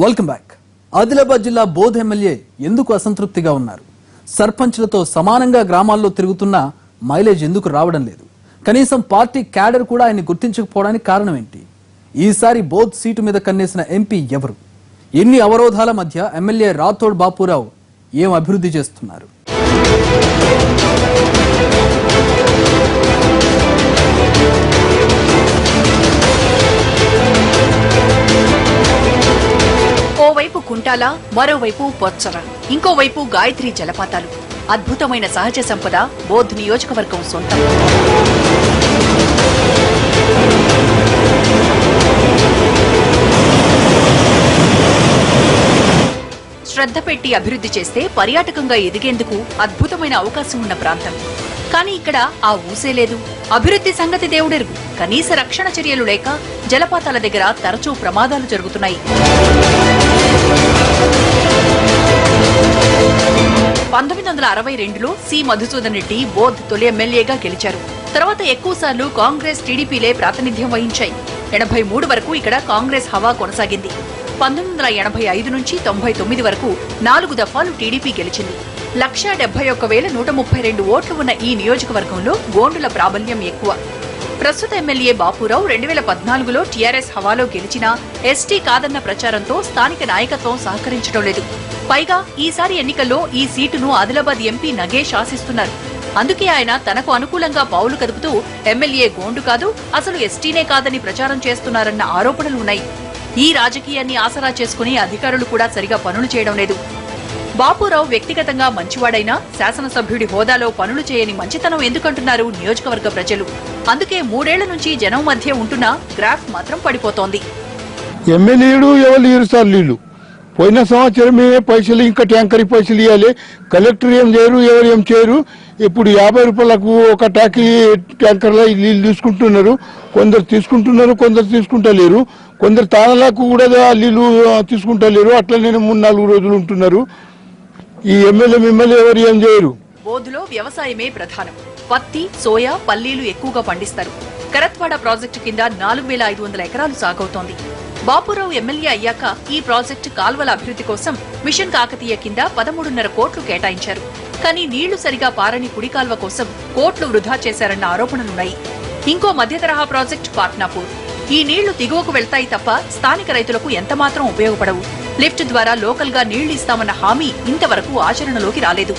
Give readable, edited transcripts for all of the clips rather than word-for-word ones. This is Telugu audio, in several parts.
Welcome back. ఆదిలాబాద్ జిల్లా బోధ్ ఎమ్మెల్యే ఎందుకు అసంతృప్తిగా ఉన్నారు? సర్పంచ్లతో సమానంగా గ్రామాల్లో తిరుగుతున్నా మైలేజ్ ఎందుకు రావడం లేదు? కనీసం పార్టీ క్యాడర్ కూడా ఆయన్ని గుర్తించకపోవడానికి కారణం ఏంటి? ఈసారి బోధ్ సీటు మీద కన్నేసిన ఎంపీ ఎవరు? ఎన్ని అవరోధాల మధ్య ఎమ్మెల్యే రాథోడ్ బాపురావు ఏం అభివృద్ధి చేస్తున్నారు? ఓవైపు కుంటాల, మరోవైపు పొచ్చర, ఇంకోవైపు గాయత్రి జలపాతాలు. అద్భుతమైన సహజ సంపద బోధ్ నియోజకవర్గం సొంతం. శ్రద్ధ పెట్టి అభివృద్ధి చేస్తే పర్యాటకంగా ఎదిగేందుకు అద్భుతమైన అవకాశం ఉన్న ప్రాంతం. కానీ ఇక్కడ ఆ ఊసే లేదు. అభివృద్ధి సంగతి దేవుడెరుగు. కనీస రక్షణ చర్యలు లేక జలపాతాల దగ్గర తరచూ ప్రమాదాలు జరుగుతున్నాయి. 1962లో సి మధుసూదన్ రెడ్డి బోధ్ తొలి ఎమ్మెల్యేగా గెలిచారు. తర్వాత ఎక్కువసార్లు కాంగ్రెస్, టీడీపీలే ప్రాతినిధ్యం వహించాయి. 83 వరకు ఇక్కడ కాంగ్రెస్ హవా కొనసాగింది. 1985 నుంచి 99 వరకు 4 దఫాలు టీడీపీ గెలిచింది. 171,132 ఓట్లు ఉన్న ఈ నియోజకవర్గంలో గోండుల ప్రాబల్యం ఎక్కువ. ప్రస్తుత ఎమ్మెల్యే బాపురావు 2014లో టీఆర్ఎస్ హవాలో గెలిచినా ఎస్టీ కాదన్న ప్రచారంతో స్థానిక నాయకత్వం సహకరించడం లేదు. పైగా ఈసారి ఎన్నికల్లో ఈ సీటును ఆదిలాబాద్ ఎంపీ నగేష్ ఆశిస్తున్నారు. అందుకే ఆయన తనకు అనుకూలంగా పావులు కదుపుతూ ఎమ్మెల్యే గోండు కాదు, అసలు ఎస్టీనే కాదని ప్రచారం చేస్తున్నారన్న ఆరోపణలున్నాయి. ఈ రాజకీయాన్ని ఆసరా చేసుకుని అధికారులు కూడా సరిగా పనులు చేయడం లేదు. బాపురావు వ్యక్తిగతంగా మంచివాడైనా శాసనసభ్యుడి హోదాలో పనులు చేయని మంచితనం ఎందుకంటున్నారు నియోజకవర్గ ప్రజలు. అందుకే 3 ఏళ్ల నుంచి జనం మధ్య ఉంటున్న గ్రాఫ్ మాత్రం పడిపోతోంది. ఎమ్మెల్యేలు ఎవరు ఇరుస్తారు నీళ్లు? పోయిన సంవత్సరమే పైసలు, ఇంకా ట్యాంకర్ పైసలు ఇవ్వాలి. కలెక్టర్ ఏం చేయరు, ఎవరు ఏం చేయరు. ఇప్పుడు 50 రూపాయలకు ఒక ట్యాంకర్లో నీళ్ళు తీసుకుంటున్నారు. కొందరు తీసుకుంటున్నారు, కొందరు తీసుకుంటలేరు. కొందరు తాళలకు కూడా నీళ్లు తీసుకుంటలేరు. అట్లనే 3-4 రోజులు ఉంటున్నారు. ఈ ఎమ్మెల్యే ఎవరు ఏం చేయరు. బోధులో వ్యవసాయమే ప్రధానం. పత్తి, సోయా, పల్లీలు ఎక్కువగా పండిస్తారు. కరత్వాడ ప్రాజెక్టు కింద 4,500 ఎకరాలు సాగవుతోంది. బాపురావు ఎమ్మెల్యే అయ్యాక ఈ ప్రాజెక్టు కాల్వల అభివృద్ధి కోసం మిషన్ కాకతీయ కింద 13.5 కోట్లు కేటాయించారు. కానీ నీళ్లు సరిగా పారని కుడి కాల్వ కోసం కోట్లు వృధా చేశారన్న ఆరోపణలున్నాయి. ఇంకో మధ్య తరహా ప్రాజెక్టు పాట్నాపూర్. ఈ నీళ్లు దిగువకు వెళ్తాయి తప్ప స్థానిక రైతులకు ఎంతమాత్రం ఉపయోగపడవు. లిఫ్ట్ ద్వారా లోకల్ గా నీళ్లు ఇస్తామన్న హామీ ఇంతవరకు ఆచరణలోకి రాలేదు.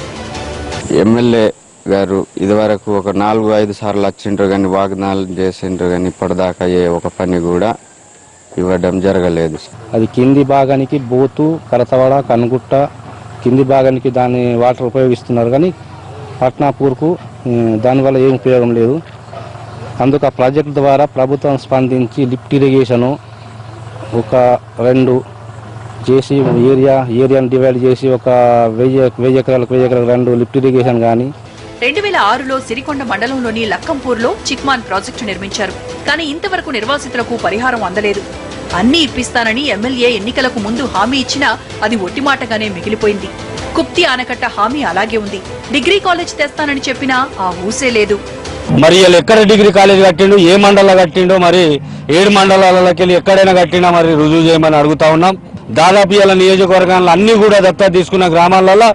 ఎమ్మెల్యే గారు ఇదివరకు ఒక 4-5 సార్లు వచ్చిండ్రు కానీ వాగ్దానాలు చేసిండ్రు కానీ ఇప్పటిదాకా ఏ ఒక పని కూడా ఇవ్వడం జరగలేదు. అది కింది భాగానికి బోతు, కరతవాడ, కనుగుట్ట కింది భాగానికి దాని వాటర్ ఉపయోగిస్తున్నారు. కానీ పట్నాపూర్కు దానివల్ల ఏం ఉపయోగం లేదు. అందుకు ఆ ప్రాజెక్టు ద్వారా ప్రభుత్వం స్పందించి లిఫ్ట్ ఇరిగేషను ఒక 2 చేసి ఏరియాను డివైడ్ చేసి ఒక 1000 ఎకరాలకు 2 లిఫ్ట్ ఇరిగేషన్ కానీ 2006లో సిరికొండ మండలంలోని లక్కంపూర్లో చిక్మాన్ ప్రాజెక్టు నిర్మించారు. కానీ ఇంతవరకు నిర్వాసితులకు పరిహారం అందలేదు. అన్నీ ఇప్పిస్తానని ఎమ్మెల్యే ఎన్నికలకు ముందు హామీ ఇచ్చినా అది ఒట్టిమాటగానే మిగిలిపోయింది. కుప్తి ఆనకట్ట హామీ అలాగే ఉంది. డిగ్రీ కాలేజ్ తెస్తానని చెప్పినా ఆ ఊసే లేదు. మరి ఎక్కడ డిగ్రీ కాలేజ్ కట్టిండు, ఏ మండలంలో కట్టిండో, మరి 7 మండలాలకి వెళ్ళి ఎక్కడైనా కట్టినా మరి రుజువు చేయమని అడుగుతా ఉన్నాం. దాదాపు ఇలా నియోజకవర్గాల్లో అన్ని కూడా దత్తత తీసుకున్న గ్రామాలలో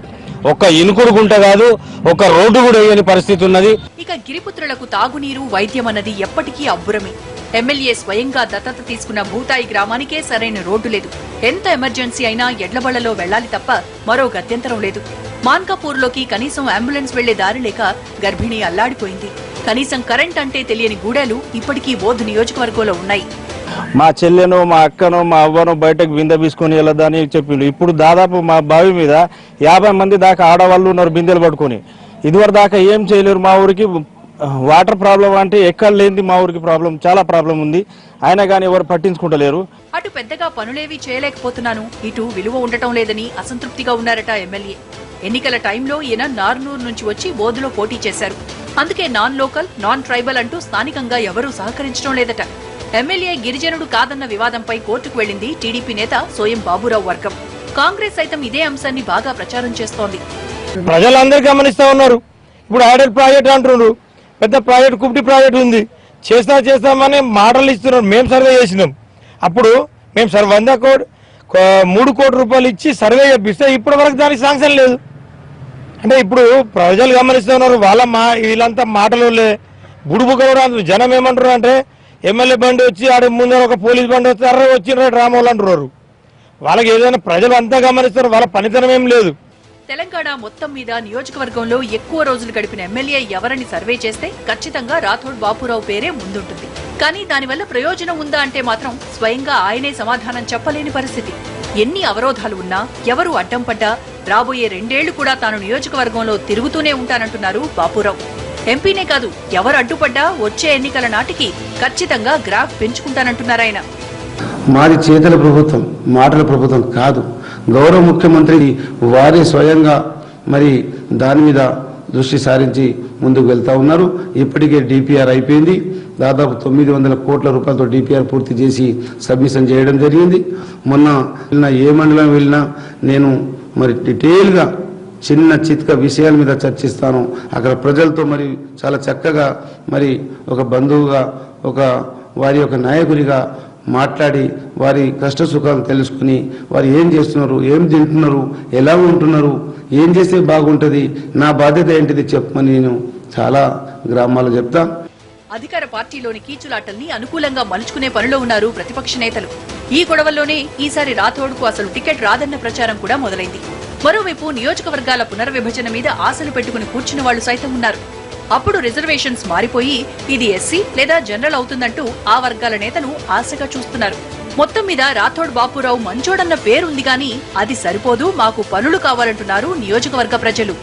ఒక్క ఇనుకుడు గుంట కాదు, ఒక రోడ్డు కూడా వేయని పరిస్థితి ఉన్నది. ఇక గిరిపుత్రులకు తాగునీరు, వైద్యం అన్నది ఎప్పటికీ అబ్బురమే. ఎమ్మెల్యే స్వయంగా దత్తత తీసుకున్న భూతాయి గ్రామానికే సరైన రోడ్డు లేదు. ఎంత ఎమర్జెన్సీ అయినా ఎడ్లబళ్లలో వెళ్లాలి తప్ప మరో గత్యంతరం లేదు. మాన్కాపూర్లోకి కనీసం అంబులెన్స్ వెళ్లే దారి లేక గర్భిణి అల్లాడిపోయింది. కనీసం కరెంట్ అంటే తెలియని గూడెలు ఇప్పటికీ బోధ్ నియోజకవర్గంలో ఉన్నాయి. మా చెల్లెను, మా అక్కను, మా అవ్వను బయటకు బిందె తీసుకుని వెళ్ళదని చెప్పిండు. ఇప్పుడు దాదాపు మా బావి మీద 50 మంది దాకా ఆడవాళ్ళు ఉన్నారు బిందెలు పట్టుకుని. ఇదివరకు దాకా ఏం చేయలేరు. మా ఊరికి వాటర్ ప్రాబ్లం అంటే ఎక్కడ లేనిది మా ఊరికి ప్రాబ్లం, చాలా ప్రాబ్లం ఉంది. అయినా కానీ ఎవరు పట్టించుకుంటలేరు. అటు పెద్దగా పనులేవి చేయలేకపోతున్నాను, ఇటు విలువ ఉండటం లేదని అసంతృప్తిగా ఉన్నారట ఎమ్మెల్యే. ఎన్నికల టైంలో ఈయన నార్నూర్ నుంచి వచ్చి బోధులో పోటీ చేశారు. అందుకే నాన్ లోకల్, నాన్ ట్రైబల్ అంటూ స్థానికంగా ఎవరూ సహకరించడం లేదట. ఎమ్మెల్యే గిరిజనుడు కాదన్న వివాదంపై కోర్టుకు వెళ్లింది టీడీపీ నేత సోయం బాబురావు వర్గం. కాంగ్రెస్ సైతం ఇదే అంశాన్ని బాగా ప్రచారం చేస్తోంది. ప్రజలందరూ గమనిస్తా ఉన్నారు. ఇప్పుడు ఐడల్ ప్రాజెక్ట్ అంటున్నారు, పెద్ద ప్రాజెక్ట్ కుప్టి ప్రాజెక్ట్ ఉంది, చేస్తామని మాటలు ఇస్తున్నారు. మేము సర్వే చేసినాం. అప్పుడు మేము 100 3 కోట్ల రూపాయలు ఇచ్చి సర్వే చేపిస్తే ఇప్పటి వరకు దానికి శాంక్షన్ లేదు. అంటే ఇప్పుడు ప్రజలు గమనిస్తున్నారు, వీళ్ళంతా మాటలు బుడుబుకలు జనం ఏమంటారు అంటే ఎమ్మెల్యే బండి వచ్చి ఆడ ముందర ఒక పోలీస్ బండి వచ్చి వచ్చిన డ్రామాలు అంటున్నారు. వాళ్ళకి ఏదైనా ప్రజలు అంతా గమనిస్తారు, వాళ్ళ పనితనం ఏం లేదు. తెలంగాణ మొత్తం మీద నియోజకవర్గంలో ఎక్కువ రోజులు గడిపిన ఎమ్మెల్యే ఎవరని సర్వే చేస్తే ఖచ్చితంగా రాథోడ్ బాపురావు పేరే ముందుంటుంది. కానీ దానివల్ల ప్రయోజనం ఉందా అంటే మాత్రం స్వయంగా ఆయనే సమాధానం చెప్పలేని పరిస్థితి. ఎన్ని అవరోధాలు ఉన్నా, ఎవరు అడ్డం పడ్డా రాబోయే 2 ఏళ్లు కూడా తాను నియోజకవర్గంలో తిరుగుతూనే ఉంటానంటున్నారు బాపురావు. ఎంపీనే కాదు, ఎవరు అడ్డుపడ్డా వచ్చే ఎన్నికల నాటికి ఖచ్చితంగా గ్రాఫ్ పెంచుకుంటానంటున్నారాయన. మాది చేతల ప్రభుత్వం, మాటల ప్రభుత్వం కాదు. గౌరవ ముఖ్యమంత్రి వారే స్వయంగా మరి దాని మీద దృష్టి సారించి ముందుకు వెళ్తా ఉన్నారు. ఇప్పటికే డిపిఆర్ అయిపోయింది. దాదాపు 900 కోట్ల రూపాయలతో డిపిఆర్ పూర్తి చేసి సబ్మిషన్ చేయడం జరిగింది. మొన్న ఏ మండలం వెళ్ళినా నేను మరి డీటెయిల్గా చిన్న చిత్క విషయాల మీద చర్చిస్తాను. అక్కడ ప్రజలతో మరి చాలా చక్కగా మరి ఒక బంధువుగా, ఒక వారి యొక్క నాయకునిగా మాట్లాడి వారి కష్ట సుఖాలు తెలుసుకుని వారు ఏం చేస్తున్నారు, ఏం తింటున్నారు, ఎలా ఉంటున్నారు, ఏం చేస్తే బాగుంటుంది, నా బాధ్యత ఏంటిది చెప్పమని నేను చాలా గ్రామాలు చెప్తా. అధికార పార్టీలోని కీచులాటల్ని అనుకూలంగా మలుచుకునే పనిలో ఉన్నారు ప్రతిపక్ష నేతలు. ఈ గొడవల్లోనే ఈసారి రాథోడ్కు అసలు టికెట్ రాదన్న ప్రచారం కూడా మొదలైంది. మరోవైపు నియోజకవర్గాల పునర్విభజన మీద ఆశలు పెట్టుకుని కూర్చున్న వాళ్లు సైతం ఉన్నారు. అప్పుడు రిజర్వేషన్స్ మారిపోయి ఇది ఎస్సీ లేదా జనరల్ అవుతుందంటూ ఆ వర్గాల నేతలు ఆశగా చూస్తున్నారు. మొత్తం మీద రాథోడ్ బాపురావు మంచోడన్న పేరుంది గాని అది సరిపోదు, మాకు పనులు కావాలంటున్నారు నియోజకవర్గ ప్రజలు.